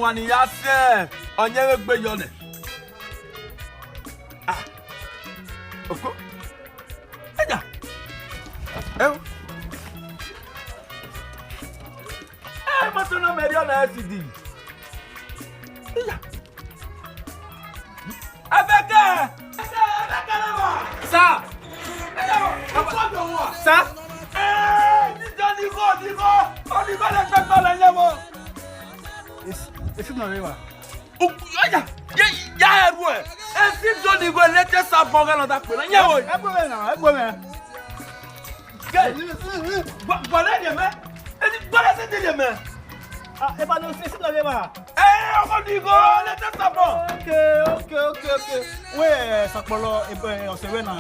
mwani yase. Onye gbe yone. Ah. Oko. Eja. Mas não me deu na SD. Sa. Sa. Onigho le pe to le yemo. Esse não é, Olha, ya eru e. Esse Onigho le te sa bonga na da pe na yemo. é bom mesmo. Voilà les mains. Voilà c'est les mains. Ah, é para não ser isso não é, Onigho le te sa bon. Ok. Ouais, ça polo et ben on se voit na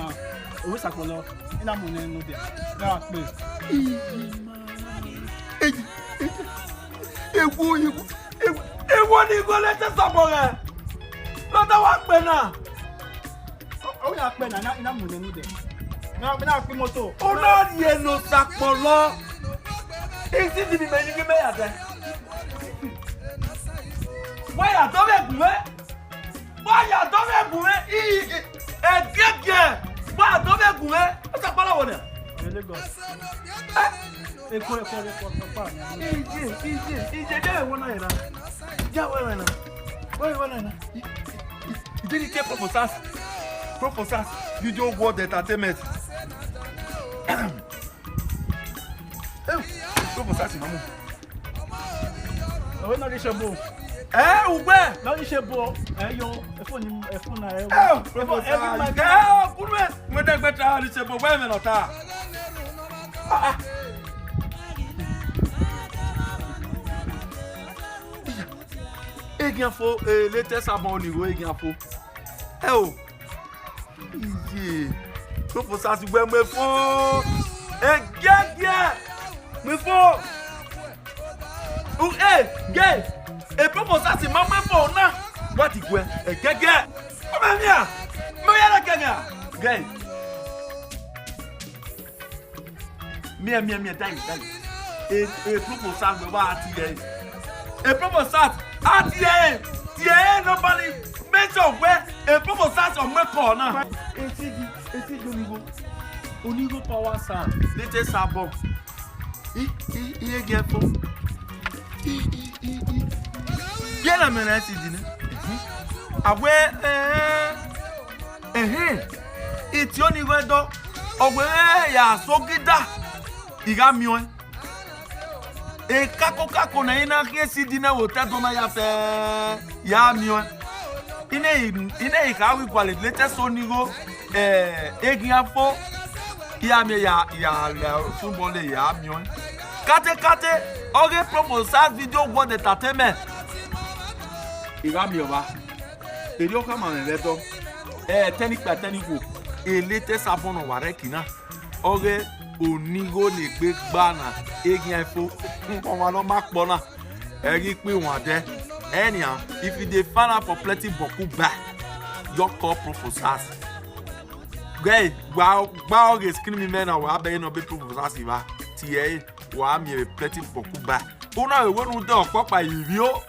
oui ça polo. Ina mo ne no de. Na pe. Ewu Onigho le te sa bon e. Lo da wa pe na. O ya pe na ina mo ne no de. Na pe moto. Olórí ẹnu sapọlọ. Isi di mi meyin ki meya de. Waya to be gunwe. Waya to be gunwe. Egege. Waya to be gunwe. O sapọlọ wo ne. Lagos. Eko pa ni. Ije de wo na ira. Ja wo na. Wo na. Idiri ke proposals. Video world entertainment. Proposals mamu. O no se bo. Ugbe. No se bo. Yo, e na e. Proposals. Kunwe. Mo de gbe tra ri se bo we me no ta. Eghiaenfo latest album Onigho Eghiaenfo. Proposals gbe me fo. Egege. Me fo. Gay. E proposals ma me fo na. What igwe? Egege. O me mia. Me ya la kenya. Gay. Mia dai. E proposals me ba ati gay. E proposals ati nobody mention where a proposal on my corner. Onigho power sound. Latest album. Eghiaenfo. Yela mena CD ne. Awe iti Onigho do. Ogwe ya sogida. Iga mion. E kako na ina kie CD na wota do na ya fe ya mion. Ine ka we quality latest Onigho Eghiaenfo ya football ya mion. Kate oge proposal video world entertainment. Iga mion ba. Eri o kama me ledo. Technical latest album no ware kina. Oge Onigho le gbe gba na Eghiaenfo nko wa no ma po na eri pe won de anyhow if you dey fan out for plenty boku back your call proposals guy wa oge screen me na wa be no be proposals ba ti wa mi plenty boku back una we nu de opopa irio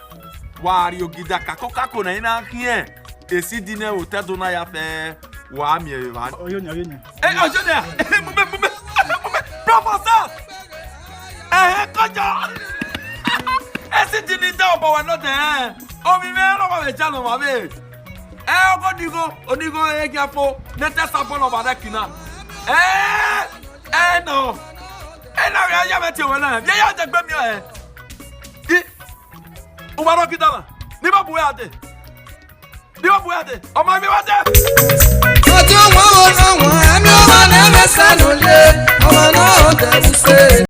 wa ri ogida kako na ina hie esi di na o te do na ya fe wa mi ba Oyo ni. Ojo ni. Proposal. Kojo. Esi dini de obo wa no de. Omi me ro wa be jalo ma be. Onigho Eghiaenfo latest album of Adekina. No. Na ya meti o na. Ya je gbe mi o wa ro kidala. Ni ba bu ya de. Ọmọ mi wá dé. Ojú wọn ò náà wọ̀n, ẹ̀mí ọmọ náà mẹ́sàn-án ló lé, ọmọ náà ò tẹ̀lé ṣe.